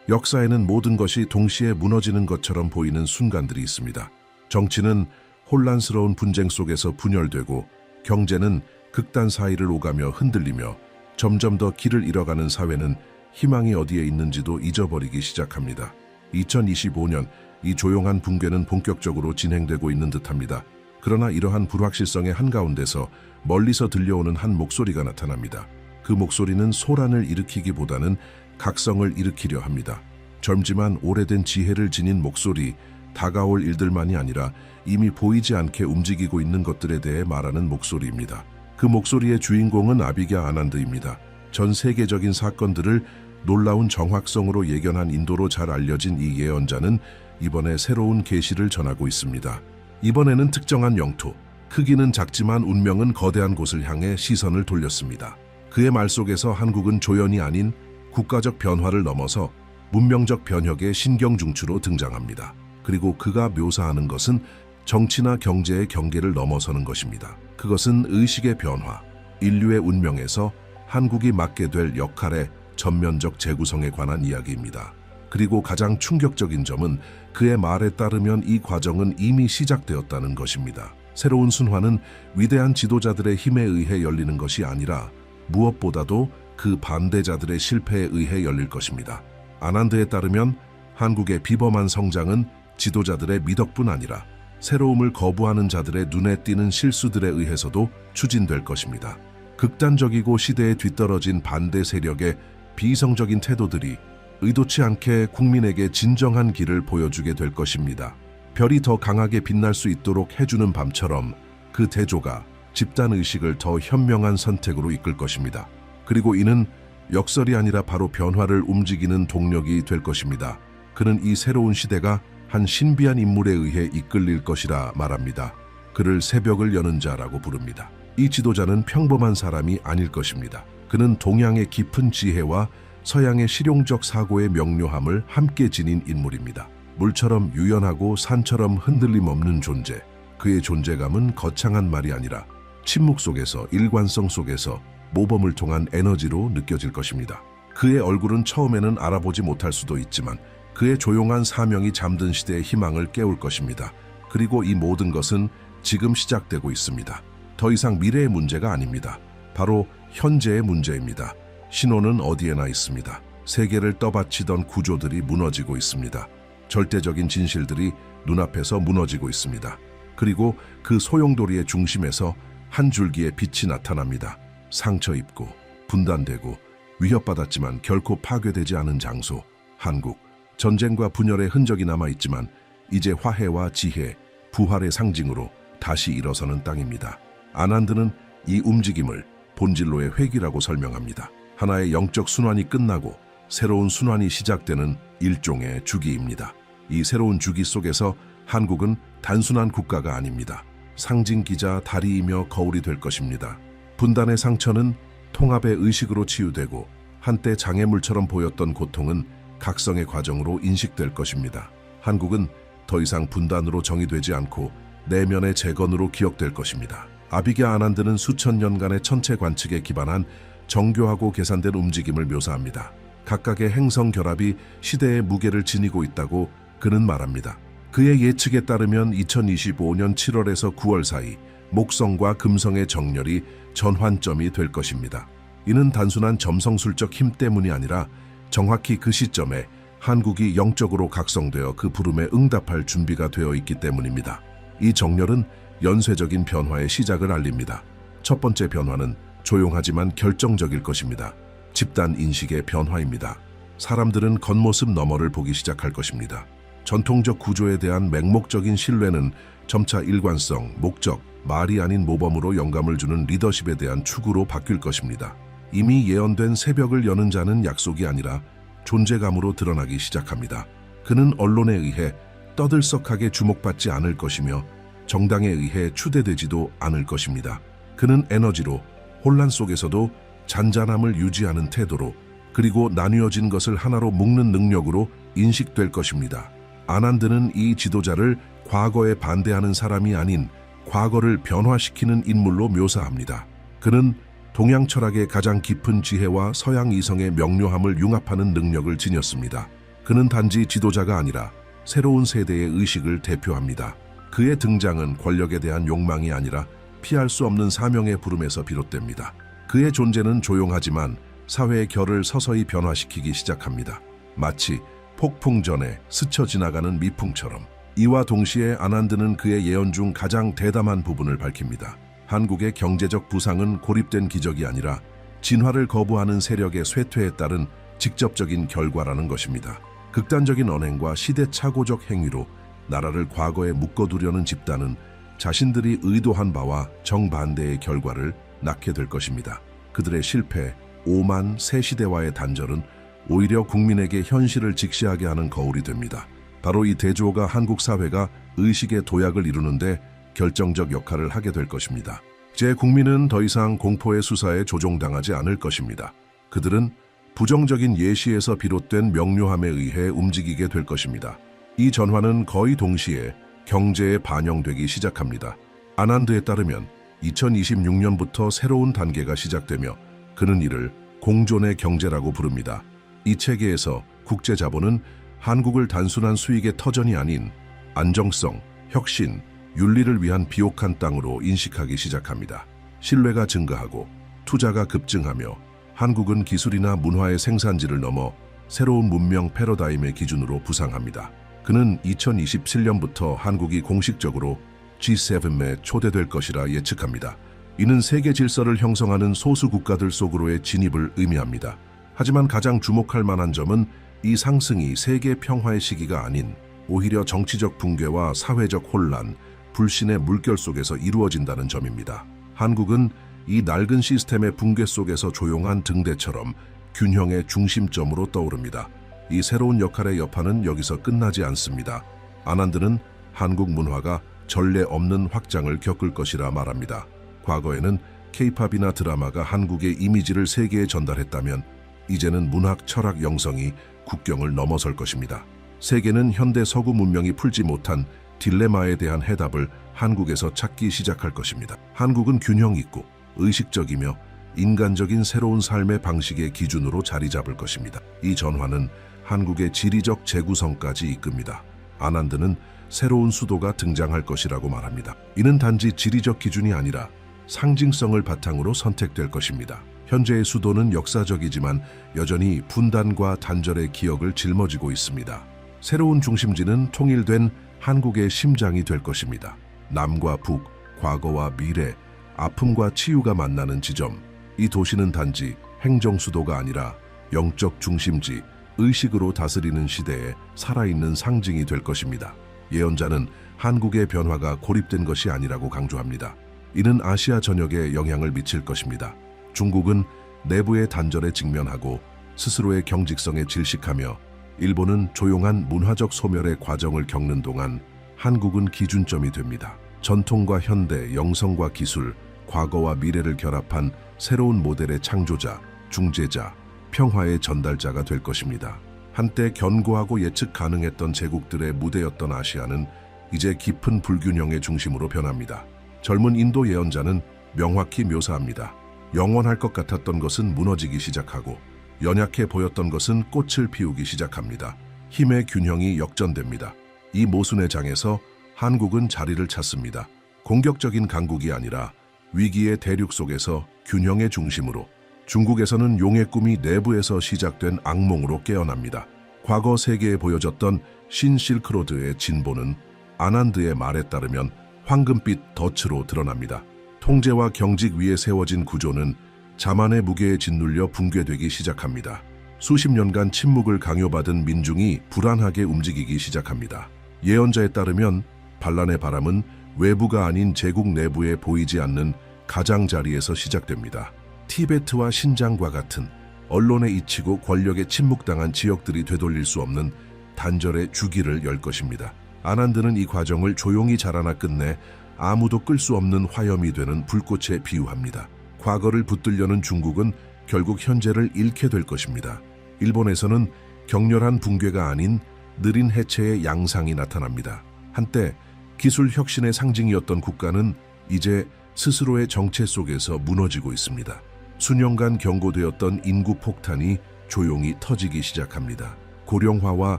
역사에는 모든 것이 동시에 무너지는 것처럼 보이는 순간들이 있습니다. 정치는 혼란스러운 분쟁 속에서 분열되고, 경제는 극단 사이를 오가며 흔들리며, 점점 더 길을 잃어가는 사회는 희망이 어디에 있는지도 잊어버리기 시작합니다. 2025년 이 조용한 붕괴는 본격적으로 진행되고 있는 듯합니다. 그러나 이러한 불확실성의 한가운데서 멀리서 들려오는 한 목소리가 나타납니다. 그 목소리는 소란을 일으키기보다는 각성을 일으키려 합니다. 젊지만 오래된 지혜를 지닌 목소리, 다가올 일들만이 아니라 이미 보이지 않게 움직이고 있는 것들에 대해 말하는 목소리입니다. 그 목소리의 주인공은 아비갸 아난드입니다. 전 세계적인 사건들을 놀라운 정확성으로 예견한 인도로 잘 알려진 이 예언자는 이번에 새로운 계시를 전하고 있습니다. 이번에는 특정한 영토, 크기는 작지만 운명은 거대한 곳을 향해 시선을 돌렸습니다. 그의 말 속에서 한국은 조연이 아닌 국가적 변화를 넘어서 문명적 변혁의 신경중추로 등장합니다. 그리고 그가 묘사하는 것은 정치나 경제의 경계를 넘어서는 것입니다. 그것은 의식의 변화, 인류의 운명에서 한국이 맡게 될 역할의 전면적 재구성에 관한 이야기입니다. 그리고 가장 충격적인 점은 그의 말에 따르면 이 과정은 이미 시작되었다는 것입니다. 새로운 순환은 위대한 지도자들의 힘에 의해 열리는 것이 아니라 무엇보다도 그 반대자들의 실패에 의해 열릴 것입니다. 아난드에 따르면 한국의 비범한 성장은 지도자들의 미덕뿐 아니라 새로움을 거부하는 자들의 눈에 띄는 실수들에 의해서도 추진될 것입니다. 극단적이고 시대에 뒤떨어진 반대 세력의 비이성적인 태도들이 의도치 않게 국민에게 진정한 길을 보여주게 될 것입니다. 별이 더 강하게 빛날 수 있도록 해주는 밤처럼 그 대조가 집단의식을 더 현명한 선택으로 이끌 것입니다. 그리고 이는 역설이 아니라 바로 변화를 움직이는 동력이 될 것입니다. 그는 이 새로운 시대가 한 신비한 인물에 의해 이끌릴 것이라 말합니다. 그를 새벽을 여는 자라고 부릅니다. 이 지도자는 평범한 사람이 아닐 것입니다. 그는 동양의 깊은 지혜와 서양의 실용적 사고의 명료함을 함께 지닌 인물입니다. 물처럼 유연하고 산처럼 흔들림 없는 존재. 그의 존재감은 거창한 말이 아니라 침묵 속에서, 일관성 속에서 모범을 통한 에너지로 느껴질 것입니다. 그의 얼굴은 처음에는 알아보지 못할 수도 있지만 그의 조용한 사명이 잠든 시대의 희망을 깨울 것입니다. 그리고 이 모든 것은 지금 시작되고 있습니다. 더 이상 미래의 문제가 아닙니다. 바로 현재의 문제입니다. 신호는 어디에나 있습니다. 세계를 떠받치던 구조들이 무너지고 있습니다. 절대적인 진실들이 눈앞에서 무너지고 있습니다. 그리고 그 소용돌이의 중심에서 한 줄기의 빛이 나타납니다. 상처 입고 분단되고 위협받았지만 결코 파괴되지 않은 장소, 한국. 전쟁과 분열의 흔적이 남아있지만 이제 화해와 지혜, 부활의 상징으로 다시 일어서는 땅입니다. 아난드는 이 움직임을 본질로의 회귀라고 설명합니다. 하나의 영적 순환이 끝나고 새로운 순환이 시작되는 일종의 주기입니다. 이 새로운 주기 속에서 한국은 단순한 국가가 아닙니다. 상징기자, 다리이며 거울이 될 것입니다. 분단의 상처는 통합의 의식으로 치유되고 한때 장애물처럼 보였던 고통은 각성의 과정으로 인식될 것입니다. 한국은 더 이상 분단으로 정의되지 않고 내면의 재건으로 기억될 것입니다. 아비갸 아난드는 수천 년간의 천체 관측에 기반한 정교하고 계산된 움직임을 묘사합니다. 각각의 행성 결합이 시대의 무게를 지니고 있다고 그는 말합니다. 그의 예측에 따르면 2025년 7월에서 9월 사이 목성과 금성의 정렬이 전환점이 될 것입니다. 이는 단순한 점성술적 힘 때문이 아니라 정확히 그 시점에 한국이 영적으로 각성되어 그 부름에 응답할 준비가 되어 있기 때문입니다. 이 정렬은 연쇄적인 변화의 시작을 알립니다. 첫 번째 변화는 조용하지만 결정적일 것입니다. 집단 인식의 변화입니다. 사람들은 겉모습 너머를 보기 시작할 것입니다. 전통적 구조에 대한 맹목적인 신뢰는 점차 일관성, 목적, 말이 아닌 모범으로 영감을 주는 리더십에 대한 추구로 바뀔 것입니다. 이미 예언된 새벽을 여는 자는 약속이 아니라 존재감으로 드러나기 시작합니다. 그는 언론에 의해 떠들썩하게 주목받지 않을 것이며 정당에 의해 추대되지도 않을 것입니다. 그는 에너지로, 혼란 속에서도 잔잔함을 유지하는 태도로, 그리고 나뉘어진 것을 하나로 묶는 능력으로 인식될 것입니다. 아난드는 이 지도자를 과거에 반대하는 사람이 아닌 과거를 변화시키는 인물로 묘사합니다. 그는 동양 철학의 가장 깊은 지혜와 서양 이성의 명료함을 융합하는 능력을 지녔습니다. 그는 단지 지도자가 아니라 새로운 세대의 의식을 대표합니다. 그의 등장은 권력에 대한 욕망이 아니라 피할 수 없는 사명의 부름에서 비롯됩니다. 그의 존재는 조용하지만 사회의 결을 서서히 변화시키기 시작합니다. 마치 폭풍 전에 스쳐 지나가는 미풍처럼. 이와 동시에 아난드는 그의 예언 중 가장 대담한 부분을 밝힙니다. 한국의 경제적 부상은 고립된 기적이 아니라 진화를 거부하는 세력의 쇠퇴에 따른 직접적인 결과라는 것입니다. 극단적인 언행과 시대착오적 행위로 나라를 과거에 묶어두려는 집단은 자신들이 의도한 바와 정반대의 결과를 낳게 될 것입니다. 그들의 실패, 오만, 새 시대와의 단절은 오히려 국민에게 현실을 직시하게 하는 거울이 됩니다. 바로 이 대조가 한국 사회가 의식의 도약을 이루는데 결정적 역할을 하게 될 것입니다. 제 국민은 더 이상 공포의 수사에 조종당하지 않을 것입니다. 그들은 부정적인 예시에서 비롯된 명료함에 의해 움직이게 될 것입니다. 이 전환은 거의 동시에 경제에 반영되기 시작합니다. 아난드에 따르면 2026년부터 새로운 단계가 시작되며 그는 이를 공존의 경제라고 부릅니다. 이 체계에서 국제 자본은 한국을 단순한 수익의 터전이 아닌 안정성, 혁신, 윤리를 위한 비옥한 땅으로 인식하기 시작합니다. 신뢰가 증가하고 투자가 급증하며 한국은 기술이나 문화의 생산지를 넘어 새로운 문명 패러다임의 기준으로 부상합니다. 그는 2027년부터 한국이 공식적으로 G7에 초대될 것이라 예측합니다. 이는 세계 질서를 형성하는 소수 국가들 속으로의 진입을 의미합니다. 하지만 가장 주목할 만한 점은 이 상승이 세계 평화의 시기가 아닌 오히려 정치적 붕괴와 사회적 혼란, 불신의 물결 속에서 이루어진다는 점입니다. 한국은 이 낡은 시스템의 붕괴 속에서 조용한 등대처럼 균형의 중심점으로 떠오릅니다. 이 새로운 역할의 여파는 여기서 끝나지 않습니다. 아난드는 한국 문화가 전례 없는 확장을 겪을 것이라 말합니다. 과거에는 K-팝이나 드라마가 한국의 이미지를 세계에 전달했다면 이제는 문학, 철학, 영성이 국경을 넘어설 것입니다. 세계는 현대 서구 문명이 풀지 못한 딜레마에 대한 해답을 한국에서 찾기 시작할 것입니다. 한국은 균형 있고 의식적이며 인간적인 새로운 삶의 방식의 기준으로 자리 잡을 것입니다. 이 전환은 한국의 지리적 재구성까지 이끕니다. 아난드는 새로운 수도가 등장할 것이라고 말합니다. 이는 단지 지리적 기준이 아니라 상징성을 바탕으로 선택될 것입니다. 현재의 수도는 역사적이지만 여전히 분단과 단절의 기억을 짊어지고 있습니다. 새로운 중심지는 통일된 한국의 심장이 될 것입니다. 남과 북, 과거와 미래, 아픔과 치유가 만나는 지점. 이 도시는 단지 행정수도가 아니라 영적 중심지, 의식으로 다스리는 시대에 살아있는 상징이 될 것입니다. 예언자는 한국의 변화가 고립된 것이 아니라고 강조합니다. 이는 아시아 전역에 영향을 미칠 것입니다. 중국은 내부의 단절에 직면하고 스스로의 경직성에 질식하며 일본은 조용한 문화적 소멸의 과정을 겪는 동안 한국은 기준점이 됩니다. 전통과 현대, 영성과 기술, 과거와 미래를 결합한 새로운 모델의 창조자, 중재자, 평화의 전달자가 될 것입니다. 한때 견고하고 예측 가능했던 제국들의 무대였던 아시아는 이제 깊은 불균형의 중심으로 변합니다. 젊은 인도 예언자는 명확히 묘사합니다. 영원할 것 같았던 것은 무너지기 시작하고 연약해 보였던 것은 꽃을 피우기 시작합니다. 힘의 균형이 역전됩니다. 이 모순의 장에서 한국은 자리를 찾습니다. 공격적인 강국이 아니라 위기의 대륙 속에서 균형의 중심으로, 중국에서는 용의 꿈이 내부에서 시작된 악몽으로 깨어납니다. 과거 세계에 보여졌던 신실크로드의 진보는 아난드의 말에 따르면 황금빛 덫으로 드러납니다. 통제와 경직 위에 세워진 구조는 자만의 무게에 짓눌려 붕괴되기 시작합니다. 수십 년간 침묵을 강요받은 민중이 불안하게 움직이기 시작합니다. 예언자에 따르면 반란의 바람은 외부가 아닌 제국 내부에 보이지 않는 가장자리에서 시작됩니다. 티베트와 신장과 같은 언론에 잊히고 권력에 침묵당한 지역들이 되돌릴 수 없는 단절의 주기를 열 것입니다. 아난드는 이 과정을 조용히 자라나 끝내 아무도 끌 수 없는 화염이 되는 불꽃에 비유합니다. 과거를 붙들려는 중국은 결국 현재를 잃게 될 것입니다. 일본에서는 격렬한 붕괴가 아닌 느린 해체의 양상이 나타납니다. 한때 기술 혁신의 상징이었던 국가는 이제 스스로의 정체 속에서 무너지고 있습니다. 수년간 경고되었던 인구 폭탄이 조용히 터지기 시작합니다. 고령화와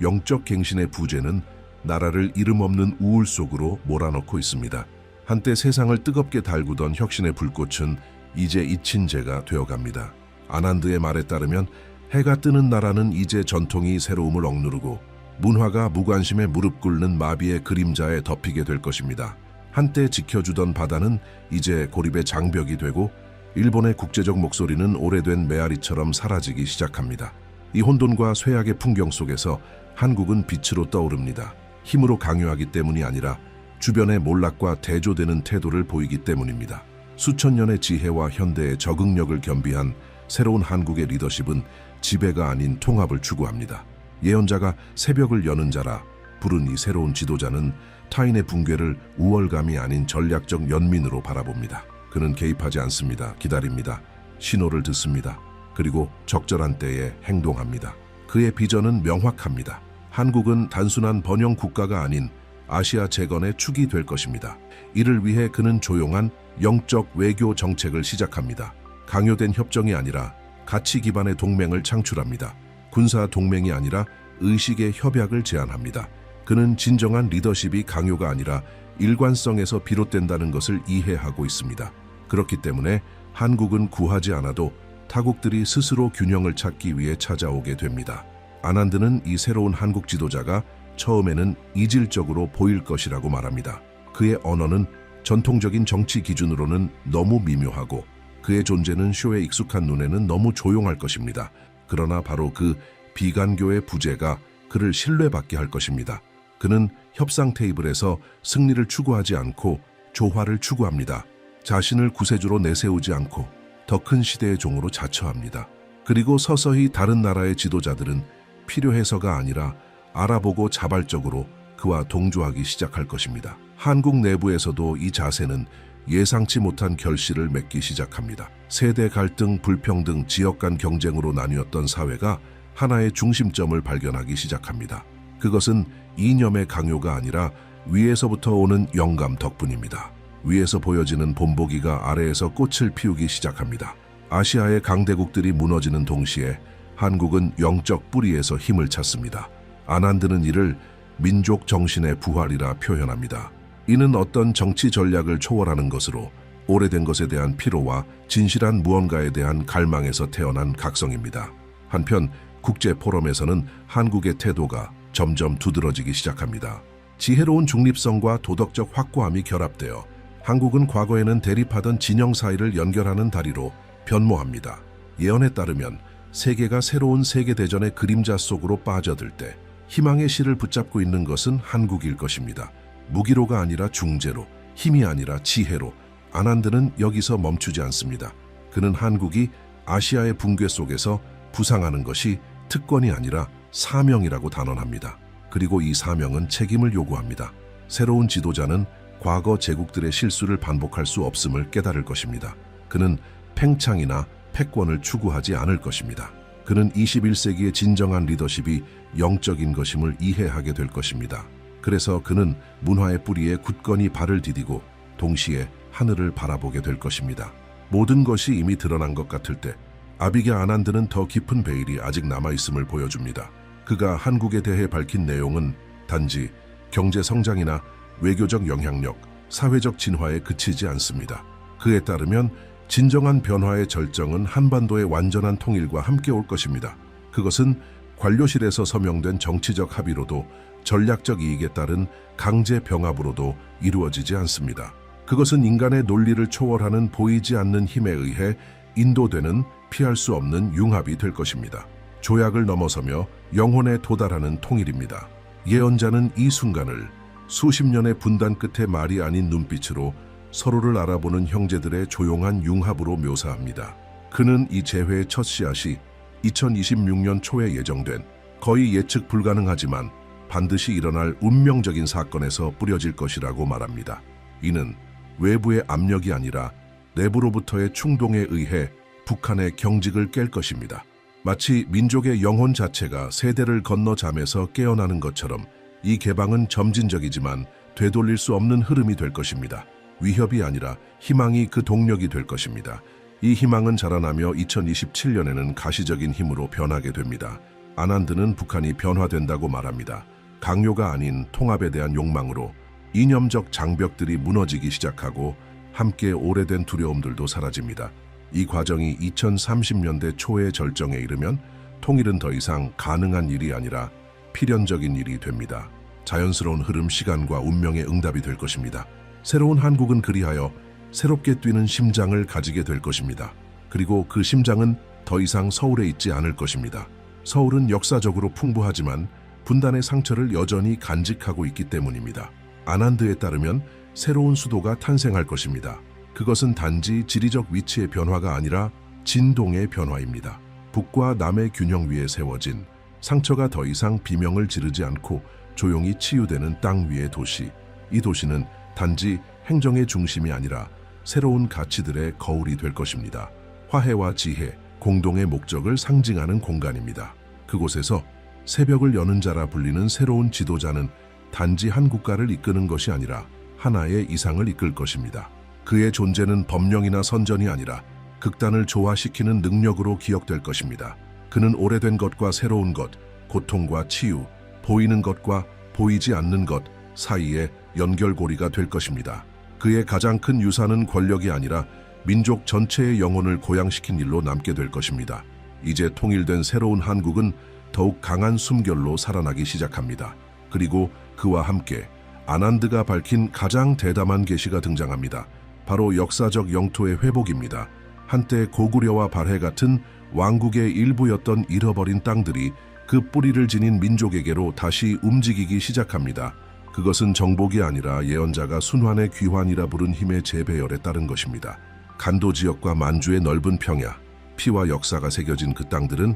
영적 갱신의 부재는 나라를 이름 없는 우울 속으로 몰아넣고 있습니다. 한때 세상을 뜨겁게 달구던 혁신의 불꽃은 이제 잊힌 재가 되어갑니다. 아난드의 말에 따르면 해가 뜨는 나라는 이제 전통이 새로움을 억누르고 문화가 무관심에 무릎 꿇는 마비의 그림자에 덮이게 될 것입니다. 한때 지켜주던 바다는 이제 고립의 장벽이 되고 일본의 국제적 목소리는 오래된 메아리처럼 사라지기 시작합니다. 이 혼돈과 쇠약의 풍경 속에서 한국은 빛으로 떠오릅니다. 힘으로 강요하기 때문이 아니라 주변의 몰락과 대조되는 태도를 보이기 때문입니다. 수천 년의 지혜와 현대의 적응력을 겸비한 새로운 한국의 리더십은 지배가 아닌 통합을 추구합니다. 예언자가 새벽을 여는 자라 부른 이 새로운 지도자는 타인의 붕괴를 우월감이 아닌 전략적 연민으로 바라봅니다. 그는 개입하지 않습니다. 기다립니다. 신호를 듣습니다. 그리고 적절한 때에 행동합니다. 그의 비전은 명확합니다. 한국은 단순한 번영 국가가 아닌 아시아 재건의 축이 될 것입니다. 이를 위해 그는 조용한 영적 외교 정책을 시작합니다. 강요된 협정이 아니라 가치 기반의 동맹을 창출합니다. 군사 동맹이 아니라 의식의 협약을 제안합니다. 그는 진정한 리더십이 강요가 아니라 일관성에서 비롯된다는 것을 이해하고 있습니다. 그렇기 때문에 한국은 구하지 않아도 타국들이 스스로 균형을 찾기 위해 찾아오게 됩니다. 아난드는 이 새로운 한국 지도자가 처음에는 이질적으로 보일 것이라고 말합니다. 그의 언어는 전통적인 정치 기준으로는 너무 미묘하고 그의 존재는 쇼에 익숙한 눈에는 너무 조용할 것입니다. 그러나 바로 그 비간교의 부재가 그를 신뢰받게 할 것입니다. 그는 협상 테이블에서 승리를 추구하지 않고 조화를 추구합니다. 자신을 구세주로 내세우지 않고 더 큰 시대의 종으로 자처합니다. 그리고 서서히 다른 나라의 지도자들은 필요해서가 아니라 알아보고 자발적으로 그와 동조하기 시작할 것입니다. 한국 내부에서도 이 자세는 예상치 못한 결실을 맺기 시작합니다. 세대 갈등, 불평등, 지역 간 경쟁으로 나뉘었던 사회가 하나의 중심점을 발견하기 시작합니다. 그것은 이념의 강요가 아니라 위에서부터 오는 영감 덕분입니다. 위에서 보여지는 본보기가 아래에서 꽃을 피우기 시작합니다. 아시아의 강대국들이 무너지는 동시에 한국은 영적 뿌리에서 힘을 찾습니다. 아난드는 이를 민족 정신의 부활이라 표현합니다. 이는 어떤 정치 전략을 초월하는 것으로 오래된 것에 대한 피로와 진실한 무언가에 대한 갈망에서 태어난 각성입니다. 한편 국제 포럼에서는 한국의 태도가 점점 두드러지기 시작합니다. 지혜로운 중립성과 도덕적 확고함이 결합되어 한국은 과거에는 대립하던 진영 사이를 연결하는 다리로 변모합니다. 예언에 따르면 세계가 새로운 세계대전의 그림자 속으로 빠져들 때 희망의 실을 붙잡고 있는 것은 한국일 것입니다. 무기로가 아니라 중재로, 힘이 아니라 지혜로 아난드는 여기서 멈추지 않습니다. 그는 한국이 아시아의 붕괴 속에서 부상하는 것이 특권이 아니라 사명이라고 단언합니다. 그리고 이 사명은 책임을 요구합니다. 새로운 지도자는 과거 제국들의 실수를 반복할 수 없음을 깨달을 것입니다. 그는 팽창이나 패권을 추구하지 않을 것입니다. 그는 21세기의 진정한 리더십이 영적인 것임을 이해하게 될 것입니다. 그래서 그는 문화의 뿌리에 굳건히 발을 디디고 동시에 하늘을 바라보게 될 것입니다. 모든 것이 이미 드러난 것 같을 때 아비게 아난드는 더 깊은 베일이 아직 남아있음을 보여줍니다. 그가 한국에 대해 밝힌 내용은 단지 경제 성장이나 외교적 영향력, 사회적 진화에 그치지 않습니다. 그에 따르면 진정한 변화의 절정은 한반도의 완전한 통일과 함께 올 것입니다. 그것은 관료실에서 서명된 정치적 합의로도 전략적 이익에 따른 강제 병합으로도 이루어지지 않습니다. 그것은 인간의 논리를 초월하는 보이지 않는 힘에 의해 인도되는 피할 수 없는 융합이 될 것입니다. 조약을 넘어서며 영혼에 도달하는 통일입니다. 예언자는 이 순간을 수십 년의 분단 끝의 말이 아닌 눈빛으로 서로를 알아보는 형제들의 조용한 융합으로 묘사합니다. 그는 이 재회의 첫 씨앗이 2026년 초에 예정된 거의 예측 불가능하지만 반드시 일어날 운명적인 사건에서 뿌려질 것이라고 말합니다. 이는 외부의 압력이 아니라 내부로부터의 충동에 의해 북한의 경직을 깰 것입니다. 마치 민족의 영혼 자체가 세대를 건너 잠에서 깨어나는 것처럼 이 개방은 점진적이지만 되돌릴 수 없는 흐름이 될 것입니다. 위협이 아니라 희망이 그 동력이 될 것입니다. 이 희망은 자라나며 2027년에는 가시적인 힘으로 변하게 됩니다. 아난드는 북한이 변화된다고 말합니다. 강요가 아닌 통합에 대한 욕망으로 이념적 장벽들이 무너지기 시작하고 함께 오래된 두려움들도 사라집니다. 이 과정이 2030년대 초의 절정에 이르면 통일은 더 이상 가능한 일이 아니라 필연적인 일이 됩니다. 자연스러운 흐름, 시간과 운명의 응답이 될 것입니다. 새로운 한국은 그리하여 새롭게 뛰는 심장을 가지게 될 것입니다. 그리고 그 심장은 더 이상 서울에 있지 않을 것입니다. 서울은 역사적으로 풍부하지만 분단의 상처를 여전히 간직하고 있기 때문입니다. 아난드에 따르면 새로운 수도가 탄생할 것입니다. 그것은 단지 지리적 위치의 변화가 아니라 진동의 변화입니다. 북과 남의 균형 위에 세워진 상처가 더 이상 비명을 지르지 않고 조용히 치유되는 땅 위의 도시. 이 도시는 단지 행정의 중심이 아니라 새로운 가치들의 거울이 될 것입니다. 화해와 지혜, 공동의 목적을 상징하는 공간입니다. 그곳에서 새벽을 여는 자라 불리는 새로운 지도자는 단지 한 국가를 이끄는 것이 아니라 하나의 이상을 이끌 것입니다. 그의 존재는 법령이나 선전이 아니라 극단을 조화시키는 능력으로 기억될 것입니다. 그는 오래된 것과 새로운 것, 고통과 치유, 보이는 것과 보이지 않는 것 사이의 연결고리가 될 것입니다. 그의 가장 큰 유산은 권력이 아니라 민족 전체의 영혼을 고양시킨 일로 남게 될 것입니다. 이제 통일된 새로운 한국은 더욱 강한 숨결로 살아나기 시작합니다. 그리고 그와 함께 아난드가 밝힌 가장 대담한 계시가 등장합니다. 바로 역사적 영토의 회복입니다. 한때 고구려와 발해 같은 왕국의 일부였던 잃어버린 땅들이 그 뿌리를 지닌 민족에게로 다시 움직이기 시작합니다. 그것은 정복이 아니라 예언자가 순환의 귀환이라 부른 힘의 재배열에 따른 것입니다. 간도 지역과 만주의 넓은 평야, 피와 역사가 새겨진 그 땅들은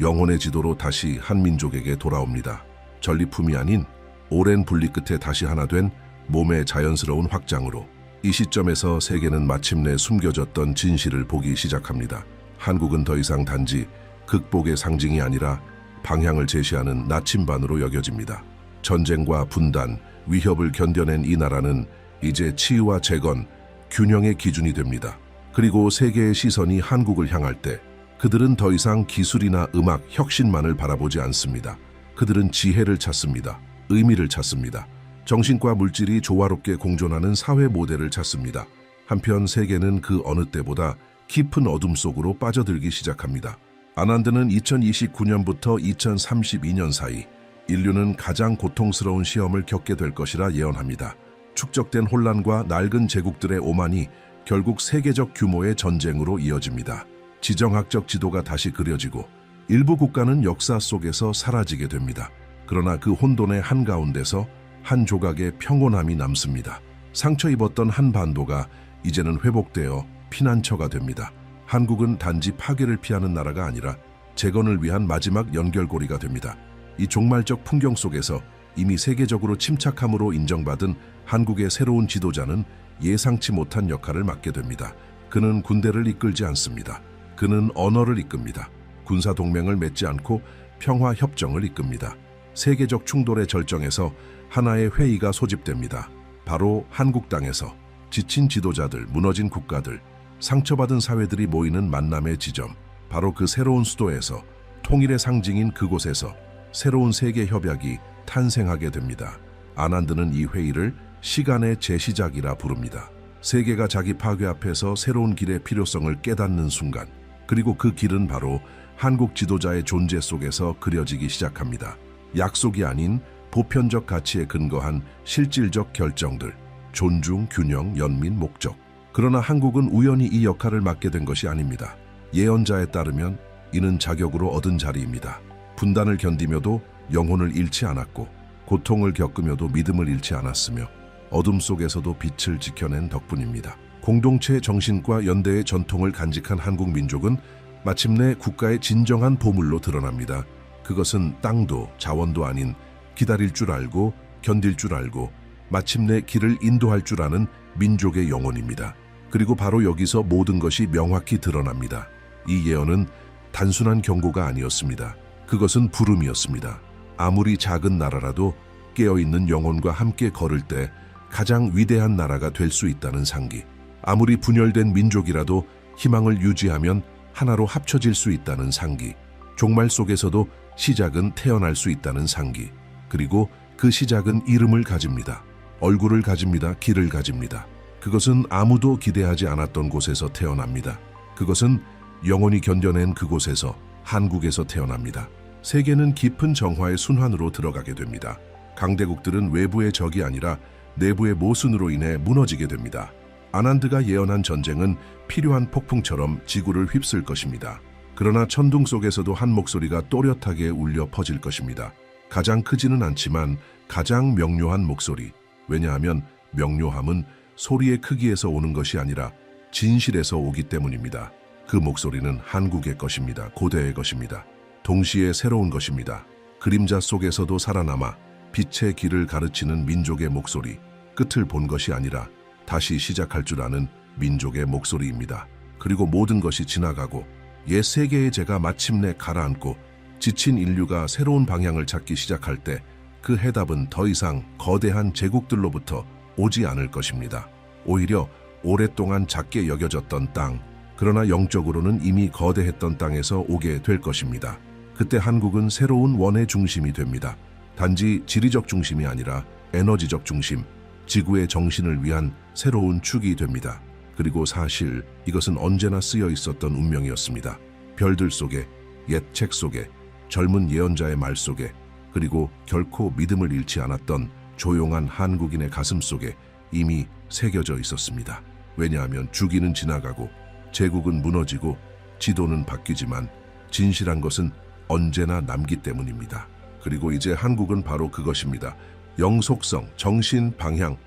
영혼의 지도로 다시 한 민족에게 돌아옵니다. 전리품이 아닌 오랜 분리 끝에 다시 하나 된 몸의 자연스러운 확장으로 이 시점에서 세계는 마침내 숨겨졌던 진실을 보기 시작합니다. 한국은 더 이상 단지 극복의 상징이 아니라 방향을 제시하는 나침반으로 여겨집니다. 전쟁과 분단, 위협을 견뎌낸 이 나라는 이제 치유와 재건, 균형의 기준이 됩니다. 그리고 세계의 시선이 한국을 향할 때 그들은 더 이상 기술이나 음악, 혁신만을 바라보지 않습니다. 그들은 지혜를 찾습니다. 의미를 찾습니다. 정신과 물질이 조화롭게 공존하는 사회 모델을 찾습니다. 한편 세계는 그 어느 때보다 깊은 어둠 속으로 빠져들기 시작합니다. 아난드는 2029년부터 2032년 사이 인류는 가장 고통스러운 시험을 겪게 될 것이라 예언합니다. 축적된 혼란과 낡은 제국들의 오만이 결국 세계적 규모의 전쟁으로 이어집니다. 지정학적 지도가 다시 그려지고 일부 국가는 역사 속에서 사라지게 됩니다. 그러나 그 혼돈의 한가운데서 한 조각의 평온함이 남습니다. 상처 입었던 한 반도가 이제는 회복되어 피난처가 됩니다. 한국은 단지 파괴를 피하는 나라가 아니라 재건을 위한 마지막 연결고리가 됩니다. 이 종말적 풍경 속에서 이미 세계적으로 침착함으로 인정받은 한국의 새로운 지도자는 예상치 못한 역할을 맡게 됩니다. 그는 군대를 이끌지 않습니다. 그는 언어를 이끕니다. 군사동맹을 맺지 않고 평화협정을 이끕니다. 세계적 충돌의 절정에서 하나의 회의가 소집됩니다. 바로 한국 땅에서 지친 지도자들, 무너진 국가들, 상처받은 사회들이 모이는 만남의 지점, 바로 그 새로운 수도에서 통일의 상징인 그곳에서 새로운 세계 협약이 탄생하게 됩니다. 아난드는 이 회의를 시간의 재시작이라 부릅니다. 세계가 자기 파괴 앞에서 새로운 길의 필요성을 깨닫는 순간, 그리고 그 길은 바로 한국 지도자의 존재 속에서 그려지기 시작합니다. 약속이 아닌 보편적 가치에 근거한 실질적 결정들, 존중, 균형, 연민, 목적. 그러나 한국은 우연히 이 역할을 맡게 된 것이 아닙니다. 예언자에 따르면 이는 자격으로 얻은 자리입니다. 분단을 견디며도 영혼을 잃지 않았고 고통을 겪으며도 믿음을 잃지 않았으며 어둠 속에서도 빛을 지켜낸 덕분입니다. 공동체 정신과 연대의 전통을 간직한 한국 민족은 마침내 국가의 진정한 보물로 드러납니다. 그것은 땅도 자원도 아닌 기다릴 줄 알고 견딜 줄 알고 마침내 길을 인도할 줄 아는 민족의 영혼입니다. 그리고 바로 여기서 모든 것이 명확히 드러납니다. 이 예언은 단순한 경고가 아니었습니다. 그것은 부름이었습니다. 아무리 작은 나라라도 깨어있는 영혼과 함께 걸을 때 가장 위대한 나라가 될 수 있다는 상기. 아무리 분열된 민족이라도 희망을 유지하면 하나로 합쳐질 수 있다는 상기. 종말 속에서도 시작은 태어날 수 있다는 상기. 그리고 그 시작은 이름을 가집니다. 얼굴을 가집니다. 길을 가집니다. 그것은 아무도 기대하지 않았던 곳에서 태어납니다. 그것은 영원히 견뎌낸 그곳에서, 한국에서 태어납니다. 세계는 깊은 정화의 순환으로 들어가게 됩니다. 강대국들은 외부의 적이 아니라 내부의 모순으로 인해 무너지게 됩니다. 아난드가 예언한 전쟁은 필요한 폭풍처럼 지구를 휩쓸 것입니다. 그러나 천둥 속에서도 한 목소리가 또렷하게 울려 퍼질 것입니다. 가장 크지는 않지만 가장 명료한 목소리. 왜냐하면 명료함은 소리의 크기에서 오는 것이 아니라 진실에서 오기 때문입니다. 그 목소리는 한국의 것입니다. 고대의 것입니다. 동시에 새로운 것입니다. 그림자 속에서도 살아남아 빛의 길을 가르치는 민족의 목소리. 끝을 본 것이 아니라 다시 시작할 줄 아는 민족의 목소리입니다. 그리고 모든 것이 지나가고 옛 세계의 재가 마침내 가라앉고 지친 인류가 새로운 방향을 찾기 시작할 때 그 해답은 더 이상 거대한 제국들로부터 오지 않을 것입니다. 오히려 오랫동안 작게 여겨졌던 땅, 그러나 영적으로는 이미 거대했던 땅에서 오게 될 것입니다. 그때 한국은 새로운 원의 중심이 됩니다. 단지 지리적 중심이 아니라 에너지적 중심, 지구의 정신을 위한 새로운 축이 됩니다. 그리고 사실 이것은 언제나 쓰여 있었던 운명이었습니다. 별들 속에, 옛 책 속에, 젊은 예언자의 말 속에, 그리고 결코 믿음을 잃지 않았던 조용한 한국인의 가슴 속에 이미 새겨져 있었습니다. 왜냐하면 주기는 지나가고 제국은 무너지고 지도는 바뀌지만 진실한 것은 언제나 남기 때문입니다. 그리고 이제 한국은 바로 그것입니다. 영속성, 정신, 방향,